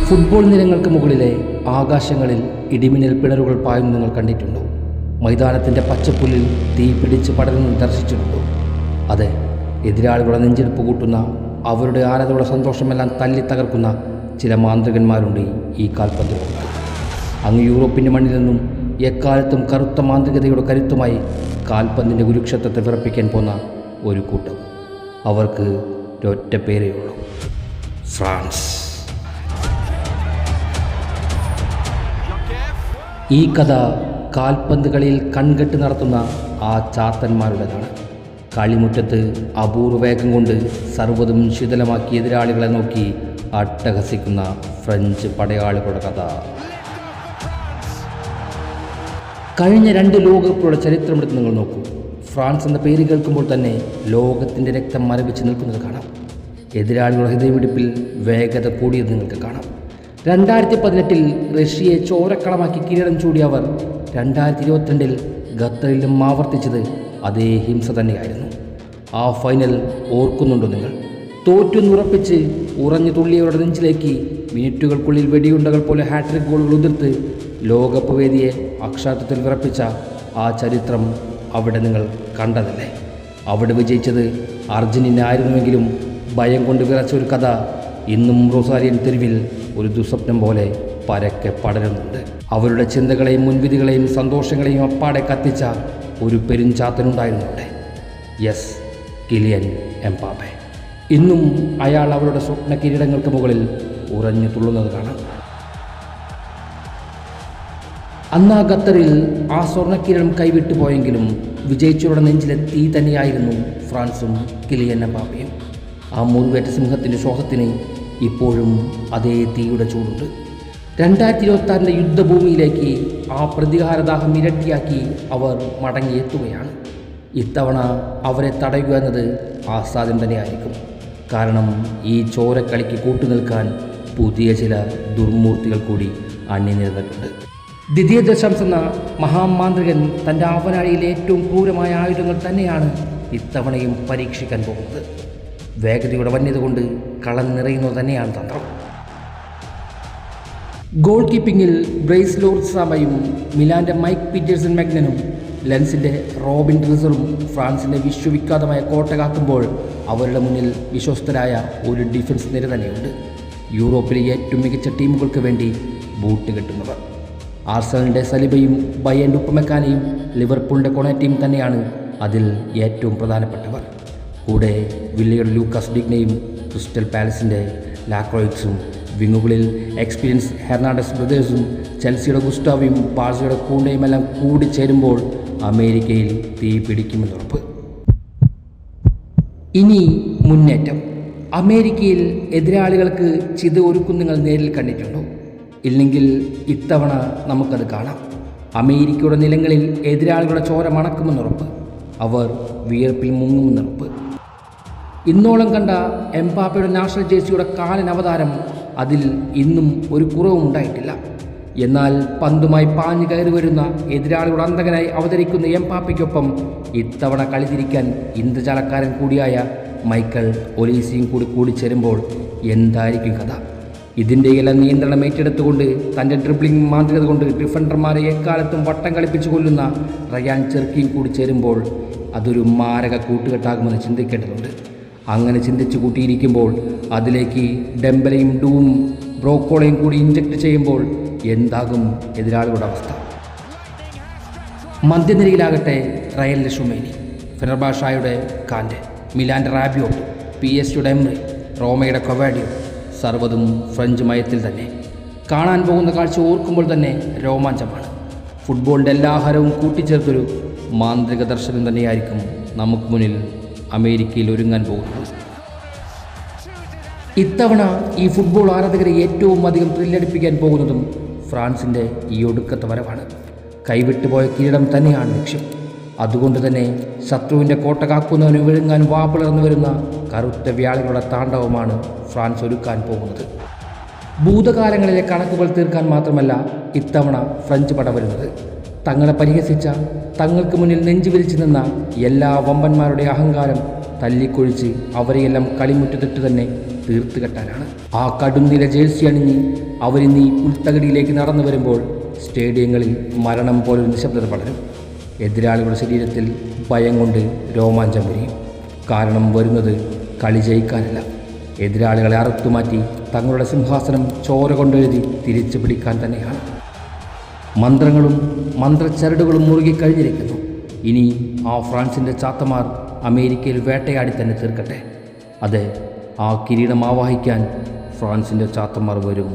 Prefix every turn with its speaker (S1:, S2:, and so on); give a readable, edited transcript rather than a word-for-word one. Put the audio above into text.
S1: Football നിരങ്ങൾക്ക് മുകളിലെ ആകാശങ്ങളിൽ ഇടിമിന്നൽ പിണറുകൾ പായുന്നു നിങ്ങൾ കണ്ടിട്ടുണ്ടോ? മൈതാനത്തിൻ്റെ പച്ചപ്പുല്ലിൽ തീ പിടിച്ച് പടരുന്നത് ദർശിച്ചിട്ടുണ്ടോ? അതെ, എതിരാളികളുടെ നെഞ്ചെടുപ്പ് കൂട്ടുന്ന, അവരുടെ ആരാധകരുടെ സന്തോഷമെല്ലാം തല്ലി തകർക്കുന്ന ചില മാന്ത്രികന്മാരുണ്ട് ഈ കാൽപന്ത് ലോകത്ത്. അങ്ങ് യൂറോപ്പിൻ്റെ മണ്ണിൽ നിന്നും എക്കാലത്തും കറുത്ത മാന്ത്രികതയുടെ കരുത്തുമായി കാൽപന്തിൻ്റെ കുരുക്ഷേത്രത്തെ വിറപ്പിക്കാൻ പോന്ന ഒരു കൂട്ടം. അവർക്ക് ഒരൊറ്റ പേരേ ഉള്ളൂ: ഫ്രാൻസ്. ഈ കഥ കാൽപന്ത് കളിയിൽ കൺകെട്ട് നടത്തുന്ന ആ ചാത്തന്മാരുടേതാണ്. കളിമുറ്റത്ത് അപൂർവ വേഗം കൊണ്ട് സർവ്വതും ശിഥിലമാക്കി എതിരാളികളെ നോക്കി അട്ടഹസിക്കുന്ന ഫ്രഞ്ച് പടയാളികളുടെ കഥ. കഴിഞ്ഞ 2 ലോകകപ്പുകളുടെ ചരിത്രമെടുത്ത് നിങ്ങൾ നോക്കൂ. ഫ്രാൻസ് എന്ന പേര് കേൾക്കുമ്പോൾ തന്നെ ലോകത്തിൻ്റെ രക്തം മരവിച്ച് നിൽക്കുന്നത് കാണാം. എതിരാളികളുടെ ഹൃദയമിടിപ്പിൽ വേഗത കൂടിയത് നിങ്ങൾക്ക് കാണാം. 2018 റഷ്യയെ ചോരക്കളമാക്കി കിരീടം ചൂടിയ അവർ 2022 ഖത്തറിലും ആവർത്തിച്ചത് അതേ ഹിംസ തന്നെയായിരുന്നു. ആ ഫൈനൽ ഓർക്കുന്നുണ്ടോ നിങ്ങൾ? തോറ്റുന്നുറപ്പിച്ച് ഉറഞ്ഞു തുള്ളിയവരുടെ നെഞ്ചിലേക്ക് മിനിറ്റുകൾക്കുള്ളിൽ വെടിയുണ്ടകൾ പോലെ ഹാട്രിക് ഗോളുകൾ ഉതിർത്ത് ലോകകപ്പ് വേദിയെ അക്ഷാർത്ഥത്തിൽ വിറപ്പിച്ച ആ ചരിത്രം അവിടെ നിങ്ങൾ കണ്ടതല്ലേ? അവിടെ വിജയിച്ചത് അർജന്റീന ആയിരുന്നുവെങ്കിലും ഭയം കൊണ്ട് വിറച്ച ഒരു കഥ ഇന്നും റൊസാരിയൻ തെരുവിൽ ഒരു ദുസ്വപ്നം പോലെ പരക്കെ പടരുന്നുണ്ട്. അവരുടെ ചിന്തകളെയും മുൻവിധികളെയും സന്തോഷങ്ങളെയും അപ്പാടെ കത്തിച്ച ഒരു പെരുഞ്ചാത്തനുണ്ടായിരുന്നു അവിടെ. Yes, Kylian Mbappe. ഇന്നും അയാൾ അവരുടെ സ്വപ്ന കിരീടങ്ങൾക്ക് മുകളിൽ ഉറഞ്ഞു തുള്ളുന്നത് കാണാം. അന്ന് ആ ഖത്തറിൽ ആ സ്വർണ്ണക്കിരീടം കൈവിട്ടു പോയെങ്കിലും വിജയിച്ചവരുടെ നെഞ്ചിലെ തീ തന്നെയായിരുന്നു ഫ്രാൻസും കിലിയൻ എംബാപ്പയും. ആ മുറിവേറ്റ സിംഹത്തിൻ്റെ ശ്വാസത്തിന് ഇപ്പോഴും അതേ തീയുടെ ചൂടുണ്ട്. 2026 യുദ്ധഭൂമിയിലേക്ക് ആ പ്രതികാരദാഹം ഇരട്ടിയാക്കി അവർ മടങ്ങിയെത്തുകയാണ്. ഇത്തവണ അവരെ തടയുക എന്നത് ആസാദ്യം തന്നെയായിരിക്കും. കാരണം ഈ ചോരക്കളിക്ക് കൂട്ടുനിൽക്കാൻ പുതിയ ചില ദുർമൂർത്തികൾ കൂടി അണിനിരന്നിട്ടുണ്ട്. ദ്വിതീയ ദശാംശം എന്ന മഹാമാന്ത്രികൻ തൻ്റെ ആവനാഴിയിലെ ഏറ്റവും ക്രൂരമായ ആയുധങ്ങൾ തന്നെയാണ് ഇത്തവണയും പരീക്ഷിക്കാൻ പോകുന്നത്. വേഗതയുടെ വന്യത കൊണ്ട് കളം നിറയുന്നത് തന്നെയാണ് തന്ത്രം. ഗോൾ കീപ്പിങ്ങിൽ ബ്രൈസ് ലോർസാമയും മിലാൻ്റെ മൈക്ക് പീറ്റേഴ്സൺ മെഗ്നനും ലെൻസിൻ്റെ റോബിൻ റിസറും ഫ്രാൻസിൻ്റെ വിശ്വവിഖ്യാതമായ കോട്ട കാക്കുമ്പോൾ അവരുടെ മുന്നിൽ വിശ്വസ്തരായ ഒരു ഡിഫൻസ് നിര തന്നെയുണ്ട്. യൂറോപ്പിലെ ഏറ്റവും മികച്ച ടീമുകൾക്ക് വേണ്ടി ബൂട്ട് കെട്ടുന്നവർ. ആർസണലിൻ്റെ സലിബയും ബയേൻ്റെ ഉപ്പമെക്കാനയും ലിവർപൂളിൻ്റെ കൊണേറ്റയും തന്നെയാണ് അതിൽ ഏറ്റവും പ്രധാനപ്പെട്ടവർ. കൂടെ വില്ലയുടെ ലൂക്കാസ് ഡിഗ്നയും ക്രിസ്റ്റൽ പാലസിൻ്റെ ലാക്രോയിക്സും വിങ്ങുകളിൽ എക്സ്പീരിയൻസ് ഹെർണാണ്ടസ് ബ്രദേഴ്സും ചെൽസിയുടെ ഗുസ്റ്റാവയും ബാഴ്സയുടെ കൂണ്ടയുമെല്ലാം കൂടി ചേരുമ്പോൾ അമേരിക്കയിൽ തീ പിടിക്കുമെന്നുറപ്പ്. ഇനി മുന്നേറ്റം. അമേരിക്കയിൽ എതിരാളികൾക്ക് ചിത ഒരുക്കും നിങ്ങൾ നേരിൽ കണ്ടിട്ടുണ്ടോ? ഇല്ലെങ്കിൽ ഇത്തവണ നമുക്കത് കാണാം. അമേരിക്കയുടെ നിലങ്ങളിൽ എതിരാളികളുടെ ചോര മണക്കുമെന്നുറപ്പ്. അവർ വിയർപ്പിൽ മുങ്ങുമെന്നുറപ്പ്. ഇന്നോളം കണ്ട എംബാപ്പയുടെ നാഷണൽ ജേഴ്സിയുടെ കാലൻ അവതാരം, അതിൽ ഇന്നും ഒരു കുറവും ഉണ്ടായിട്ടില്ല. എന്നാൽ പന്തുമായി പാഞ്ഞു കയറി വരുന്ന എതിരാളിയുടെ അന്തകനായി അവതരിക്കുന്ന എംബാപ്പയ്ക്കൊപ്പം ഇത്തവണ കളി തിരിക്കാൻ ഇന്ദ്രജാലക്കാരൻ കൂടിയായ മൈക്കൽ ഒലീസിയും കൂടി ചേരുമ്പോൾ എന്തായിരിക്കും കഥ? ഇതിൻ്റെയെല്ലാം നിയന്ത്രണം ഏറ്റെടുത്തുകൊണ്ട് തൻ്റെ ഡ്രിബ്ലിംഗ് മാന്ത്രികത കൊണ്ട് ഡിഫൻഡർമാരെ എക്കാലത്തും വട്ടം കളിപ്പിച്ച് കൊല്ലുന്ന റയാൻ ചെർക്കിയും കൂടി ചേരുമ്പോൾ അതൊരു മാരക കൂട്ടുകെട്ടാകുമെന്ന് ചിന്തിക്കേണ്ടതുണ്ട്. അങ്ങനെ ചിന്തിച്ചു കൂട്ടിയിരിക്കുമ്പോൾ അതിലേക്ക് ഡെംബലയും ഡൂവും ബ്രോക്കോളയും കൂടി ഇഞ്ചക്ട് ചെയ്യുമ്പോൾ എന്താകും എതിരാളികളുടെ അവസ്ഥ? മധ്യനിരയിലാകട്ടെ റയലിൻ്റെ ഷുമേനി, ഫെനർബാഷായുടെ കാൻ്റെ, മിലാൻ്റെ റാബിയോട്ട്, PSG എംറി, റോമയുടെ കൊവാഡിയോ, സർവ്വതും ഫ്രഞ്ച് മയത്തിൽ തന്നെ. കാണാൻ പോകുന്ന കാഴ്ച ഓർക്കുമ്പോൾ തന്നെ രോമാഞ്ചമാണ്. ഫുട്ബോളിൻ്റെ എല്ലാ ഹരവും കൂട്ടിച്ചേർത്തൊരു മാന്ത്രിക ദർശനം തന്നെയായിരിക്കും നമുക്ക് മുന്നിൽ അമേരിക്കയിൽ ഒരുങ്ങാൻ പോകുന്നത്. ഇത്തവണ ഈ ഫുട്ബോൾ ആരാധകരെ ഏറ്റവും അധികം ത്രില്ലടിപ്പിക്കാൻ പോകുന്നതും ഫ്രാൻസിൻ്റെ ഈ ഒടുക്കത്തെ വരവാണ്. കൈവിട്ടുപോയ കിരീടം തന്നെയാണ് ലക്ഷ്യം. അതുകൊണ്ട് തന്നെ ശത്രുവിൻ്റെ കോട്ട കാക്കുന്നവന് വിഴുങ്ങാൻ വാപ്പിളർന്നു വരുന്ന കറുത്ത വ്യാളികളുടെ താണ്ഡവമാണ് ഫ്രാൻസ് ഒരുക്കാൻ പോകുന്നത്. ഭൂതകാലങ്ങളിലെ കണക്കുകൾ തീർക്കാൻ മാത്രമല്ല ഇത്തവണ ഫ്രഞ്ച് പട വരുന്നത്. തങ്ങളെ പരിഹസിച്ച, തങ്ങൾക്ക് മുന്നിൽ നെഞ്ചുവിരിച്ചു നിന്ന എല്ലാ വമ്പന്മാരുടെ അഹങ്കാരം തല്ലിക്കൊഴിച്ച് അവരെയെല്ലാം കളിമുറ്റത്തിട്ട് തന്നെ തീർത്തുകെട്ടാനാണ്. ആ കടുംനില ജേഴ്സി അണിഞ്ഞ് അവരിന്ന് ഈ പുൽത്തകടിയിലേക്ക് നടന്നു വരുമ്പോൾ സ്റ്റേഡിയങ്ങളിൽ മരണം പോലൊരു നിശബ്ദത പടരും. എതിരാളികളുടെ ശരീരത്തിൽ ഭയം കൊണ്ട് രോമാഞ്ചം വരികയും. കാരണം വരുന്നത് കളി ജയിക്കാനല്ല, എതിരാളികളെ അറുത്തുമാറ്റി തങ്ങളുടെ സിംഹാസനം ചോര കൊണ്ടെഴുതി തിരിച്ചു പിടിക്കാൻ തന്നെയാണ്. മന്ത്രങ്ങളും മന്ത്രച്ചരടുകളും മുറുകിക്കഴിഞ്ഞിരിക്കുന്നു. ഇനി ആ ഫ്രാൻസിൻ്റെ ചാത്തമാർ അമേരിക്കയിൽ വേട്ടയാടി തന്നെ തീർക്കട്ടെ. അതെ, ആ കിരീടം ആവാഹിക്കാൻ ഫ്രാൻസിൻ്റെ ചാത്തമാർ വരും.